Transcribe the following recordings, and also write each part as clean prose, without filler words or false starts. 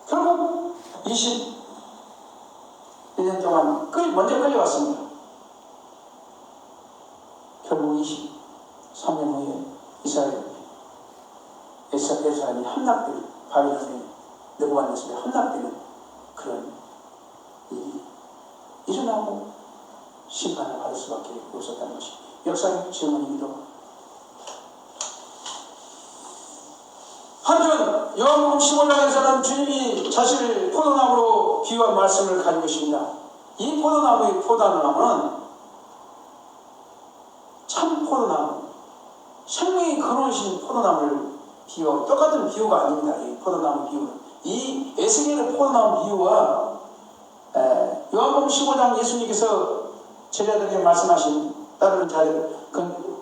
결국 21년 동안 먼저 끌려왔습니다. 결국 23년 후에 이스라엘이 함락되는, 바빌론의 느부갓네살에 함락되는 그런 일이 일어나고 심판을 받을 수밖에 없었다는 것이 역사의 질문이기도 합니다. 한편 요한복음 15장에서는 주님이 자신을 포도나무로 비유한 말씀을 가지고 있습니다. 이 포도나무의 포도나무는 참 포도나무, 생명이 근원이신 포도나무를 비유하고, 똑같은 비유가 아닙니다. 이 포도나무 비유는, 이 에스겔의 포도나무 비유와 요한복음 15장 예수님께서 제자들에게 말씀하신,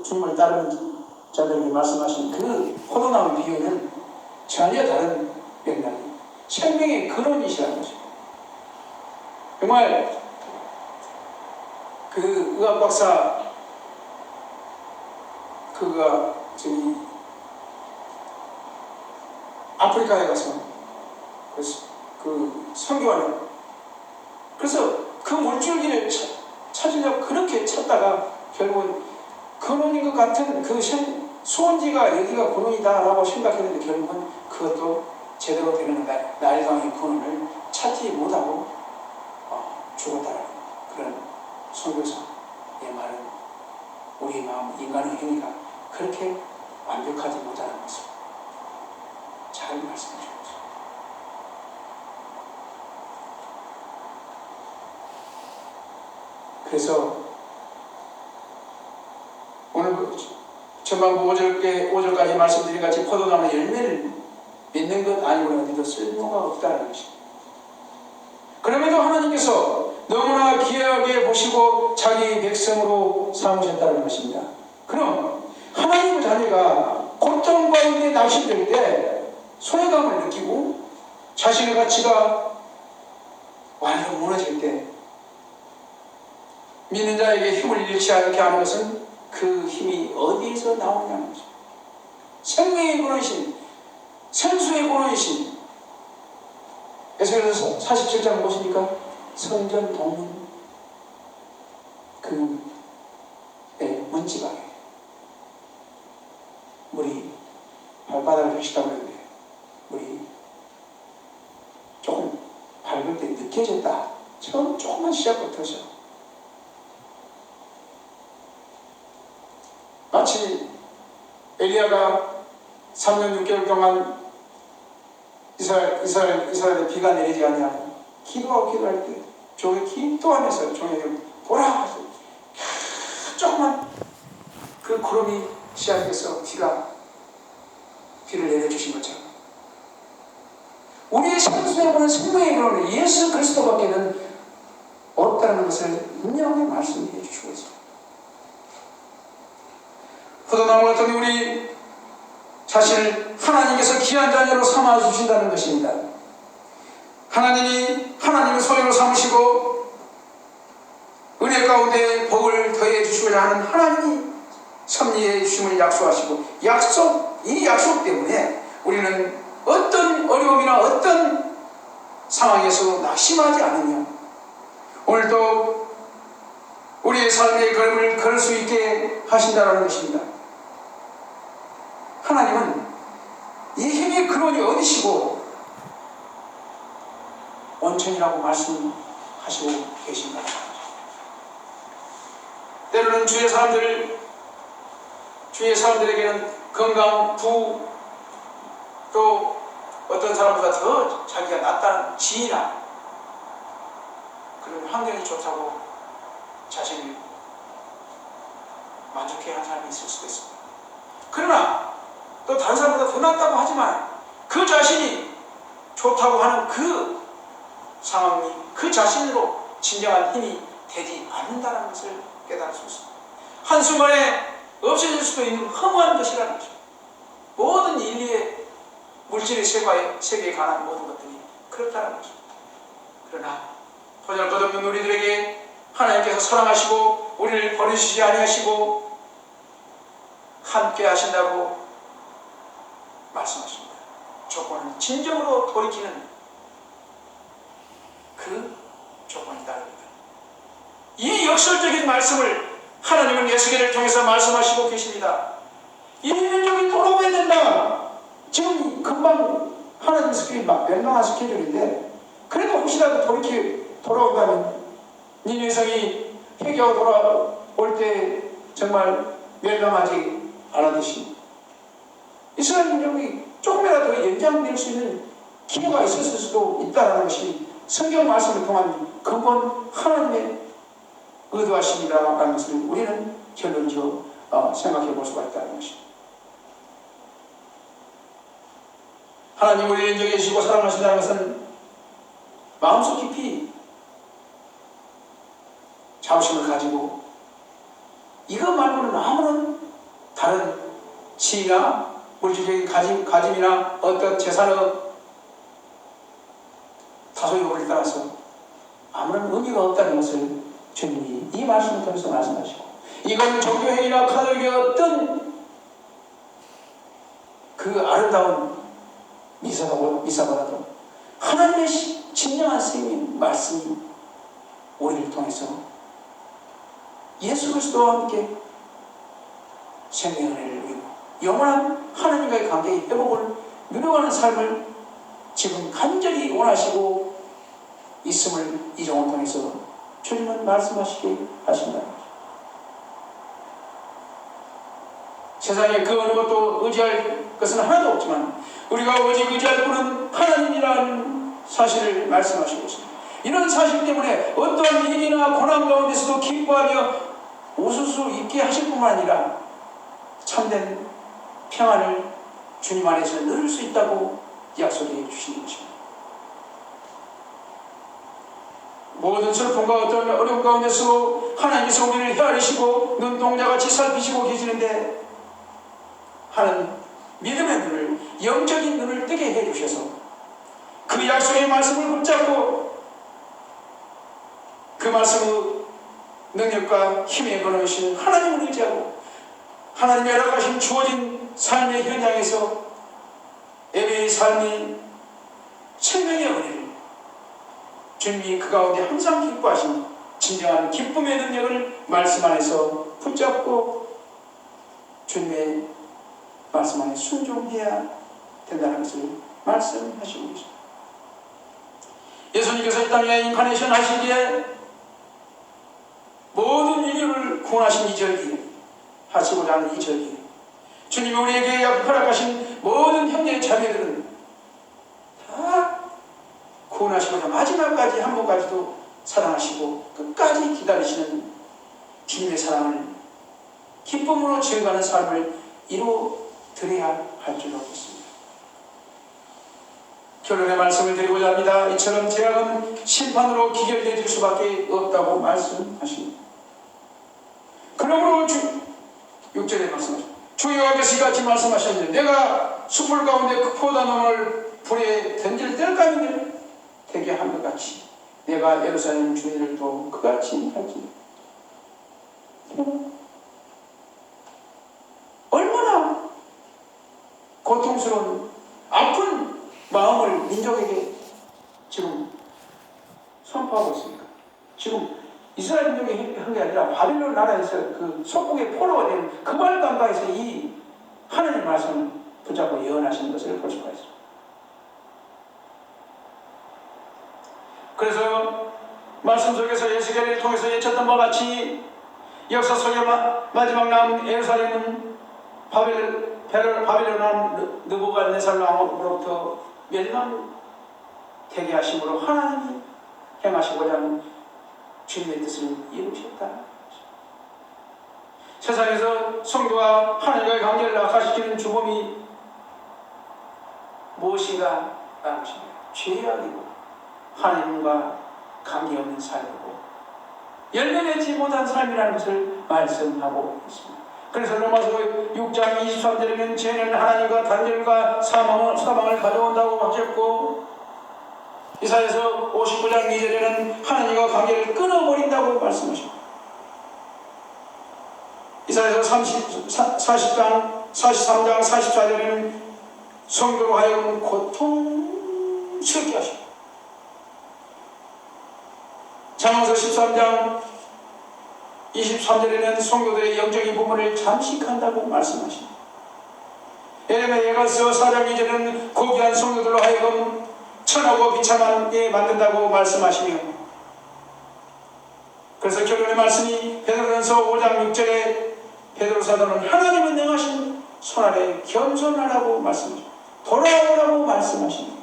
주님을 따르는 자들에게 말씀하신 그 포도나무 비유는 전혀 다른 맥락입니다. 생명의 근원이시라는 것입니다. 정말 그 의학 박사 그가 아프리카에 가서 그 선교하는, 그래서 그 물줄기를 찾으려고 그렇게 찾다가 결국은 근원인 것 같은 그 수원지가 여기가 근원이다라고 생각했는데 결국은 그것도 제대로 되는 나일강의 근원을 찾지 못하고 죽었다라는 그런 선교사의 말은 우리 마음, 인간의 행위가 그렇게 완벽하지 못하는 것을 잘 말씀해 주셨습니다. 그래서 오늘 전반부 5절까지 말씀드린 같이 포도나무 열매를 맺는 것 아니고는 어디도 쓸모가 없다는 것입니다. 그럼에도 하나님께서 너무나 귀하게 보시고 자기 백성으로 삼으셨다는 것입니다. 그럼 하나님의 자녀가 고통 가운데 낙심될 때 소외감을 느끼고 자신의 가치가 완전 무너질 때 믿는 자에게 힘을 잃지 않게 하는 것은 그 힘이 어디에서 나오냐는 것입니다. 생명의 근원이신, 생수의 근원이신 에스겔서 47장 보시니까 성전 동문 그 문지방에 물이 발바닥을 펴시다고 했는데 물이 조금 밟을 때 느껴졌다. 처음 조금만 시작부터죠. 마치 엘리야가 3년 6개월 동안 이스라엘에 비가 내리지 않냐고 기도하고 기도할 때 종이 기도하면서 종에게 보라 조금만 그 구름이 시작해서 비를 내려주신 것처럼 우리의 생수에 보는 생명의 근원은 예수 그리스도밖에는 없다는 것을 분명히 말씀해 주시고 있습니다. 포도나무 같은 우리 자신을 하나님께서 귀한 자녀로 삼아 주신다는 것입니다. 하나님의 소유로 삼으시고 은혜 가운데 복을 더해 주시고자 하는 하나님이 섭리해 주심을 약속하시고 이 약속 때문에 우리는 어떤 어려움이나 어떤 상황에서 낙심하지 않으며 오늘도 우리의 삶의 걸음을 걸을 수 있게 하신다는 것입니다. 하나님은 이 힘의 근원이 어디시고 온천이라고 말씀하시고 계신다. 때로는 주의 사람들에게는 건강, 부, 또 어떤 사람보다 더 자기가 낫다는 지위나 그런 환경이 좋다고 자신을 만족해야 하는 사람이 있을 수도 있습니다. 그러나 또 다른 사람보다 더 낫다고 하지만 그 자신이 좋다고 하는 그 상황이 그 자신으로 진정한 힘이 되지 않는다는 것을 깨달을 수 있습니다. 한순간에 없어질 수도 있는 허무한 것이라는 것입니다. 모든 인류의 물질의 세계에 관한 모든 것들이 그렇다는 것입니다. 그러나 보잘것없는 우리들에게 하나님께서 사랑하시고 우리를 버리시지 아니하시고 함께 하신다고 말씀하십니다. 조건을 진정으로 돌이키는 그 조건이다. 이 역설적인 말씀을 하나님은 에스겔을 통해서 말씀하시고 계십니다. 이 민족이 돌아와야 된다. 지금 금방 하나님 스케줄 막 멸망한 스케줄인데, 그래도 혹시라도 돌아온다면 니네 성이 회개하고 돌아올 때 정말 멸망하지 않았듯이 이스라엘 민족이 조금이라도 연장될 수 있는 기회가 있었을 수도 있다는 것이 성경 말씀을 통한 근본 하나님의 의도하심이라는 것을 우리는 결론지어 생각해 볼 수가 있다는 것입니다. 하나님 우리를 인정해 주시고 사랑하신다는 것은 마음속 깊이 자부심을 가지고 이것 말고는 아무런 다른 지위나 물질적인 가짐이나 어떤 재산의 다소요를 따라서 아무런 의미가 없다는 것을 주님이 이 말씀을 통해서 말씀하시고, 이건 종교행위나 카톨릭의 어떤 그 아름다운 미사보다도 하나님의 진정한 생명 말씀이 우리를 통해서 예수 그리스도와 함께 생명의 은혜를 누리고 영원한 하나님과의 관계의 회복을 누려가는 삶을 지금 간절히 원하시고 있음을 이 종을 통해서 주님은 말씀하시게 하신다는 것입니다. 세상에 그 어느 것도 의지할 것은 하나도 없지만 우리가 오직 의지할 분은 하나님이라는 사실을 말씀하시고 있습니다. 이런 사실 때문에 어떠한 일이나 고난 가운데서도 기뻐하며 웃을 수 있게 하실 뿐만 아니라 참된 평안을 주님 안에서 누릴 수 있다고 약속해 주시는 것입니다. 모든 슬픔과 어떤 어려움 가운데서 하나님께서 우리를 헤아리시고 눈동자같이 살피시고 계시는데 하는 믿음의 눈을, 영적인 눈을 뜨게 해주셔서 그 약속의 말씀을 붙잡고 그 말씀의 능력과 힘에 거느신 하나님을 의지하고 하나님의 허락하신 주어진 삶의 현장에서 예배의 삶이 생명의 은혜를 주님이 그 가운데 항상 기뻐하신 진정한 기쁨의 능력을 말씀 안에서 붙잡고 주님의 말씀 안에 순종해야 된다는 것을 말씀하시고 계십니다. 예수님께서 이 땅에 인카네이션 하시기에 모든 인류를 구원하신 이 절기에 하시고자 하는 이 절기에 주님이 우리에게 허락하신 모든 형제 자매들은 다 구원하시고자 마지막까지 한 번까지도 사랑하시고 끝까지 기다리시는 주님의 사랑을 기쁨으로 지어가는 삶을 이루어드려야 할 줄로 믿습니다. 결론의 말씀을 드리고자 합니다. 이처럼 죄악은 심판으로 기결될 수밖에 없다고 말씀하십니다. 그러므로 6절에 말씀하십니다. 주 여호와께서 이같이 말씀하셨는데 내가 숯불 가운데 그 포도나무를 불에 던질 때까지 되게 한 것 같이 내가 예루살렘 주민들도 그같이 할지. 얼마나 고통스러운 아픈 마음을 민족에게 지금 선포하고 있습니까? 지금 이스라엘 민족이 한 게 아니라 바빌론 나라에서 그 속국의 포로가 된 그 말 가까이서 이 하나님 말씀을 붙잡고 예언하시는 것을 볼 수가 있습니다. 그래서 말씀 속에서 에스겔을 통해서 예쳤던 바와 같이 역사 속에 마지막 남은 예루살렘은 바빌론 왕 느부갓네살 왕으로부터 멸망되게 하심으로 하나님이 행하시고자 하는 주님의 뜻을 이루셨다. 세상에서 성도가 하나님과의 관계를 악화시키는 주범이 무엇인가 라는 것입니다. 죄악이고 하나님과 관계없는 삶이고 열매 맺지 못한 삶이라는 것을 말씀하고 있습니다. 그래서 로마서 6장 23절에는 죄는 하나님과 단절과 사망을 가져온다고 하셨고 이사야서 59장 2절에는 하나님과 관계를 끊어버린다고 말씀하십니다. 이사야서 43장 44절에는 성도로 하여금 고통스럽게 하십니다. 잠언서 13장 23절에는 성도들의 영적인 부분을 잠식한다고 말씀하십니다. 에레미야서 4장 2절에는 고귀한 성도들로 하여금 천하고 비참하게 만든다고 말씀하시며, 그래서 결론의 말씀이 베드로전서 5장 6절에 베드로 사도는 하나님은 능하신 손아래 겸손하라고 말씀하십니다. 돌아오라고 말씀하십니다.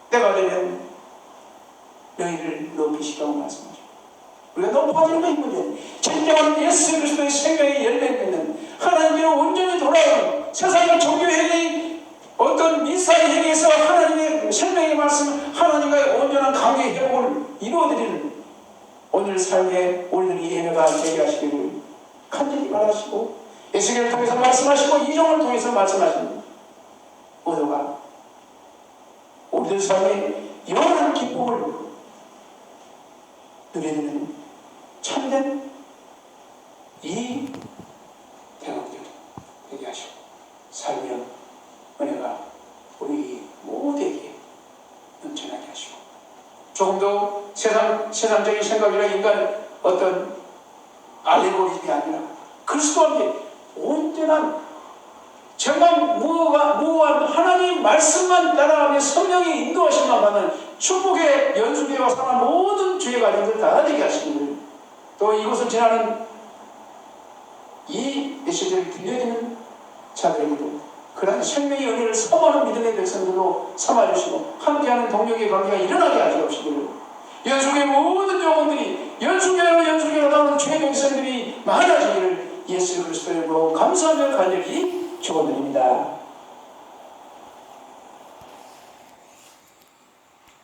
때가 되면 너희를 높이시라고 말씀하십니다. 우리가 높아지는 것이 문제예요. 진정한 예수 그리스도의 생명의 열매를 맺는 하나님께로 온전히 돌아오는 세상의 종교회의 어떤 민사의 행위에서 하나님의 생명의 말씀, 하나님과의 온전한 관계 회복을 이루어드리는 오늘 삶의 오늘의 예배가 되게 하시기를 간절히 바라시고, 에스겔을 통해서 말씀하시고 이종을 통해서 말씀하십니다. 모두가 우리들 삶의 영원한 기쁨을 누리는 참된 이 대학들 되게 하시고, 삶의 은혜가 우리 모두에게 넘쳐나게 하시고, 조금 더 세상적인 생각이나 인간 어떤 알레고리즘이 아니라 그리스도와 함께 온전한 정말 무한 하나님 말씀만 따라가며 성령의 인도하심만 받는 축복의 연수교회와 사는 모든 주의 가정들 다 되게 하시기를, 또 이곳을 지나는 이 메시지를 들려주는 자들에게도 그러한 생명의 은혜를 사모하는 믿음의 백성들로 삼아주시고 함께하는 동력의 관계가 일어나게 하시옵시기를, 연수교회 모든 영혼들이 연수교회로 나오는 주의 백성들이 많아지기를 예수 그리스도의 이름으로 감사하며 간절히 축원드립니다.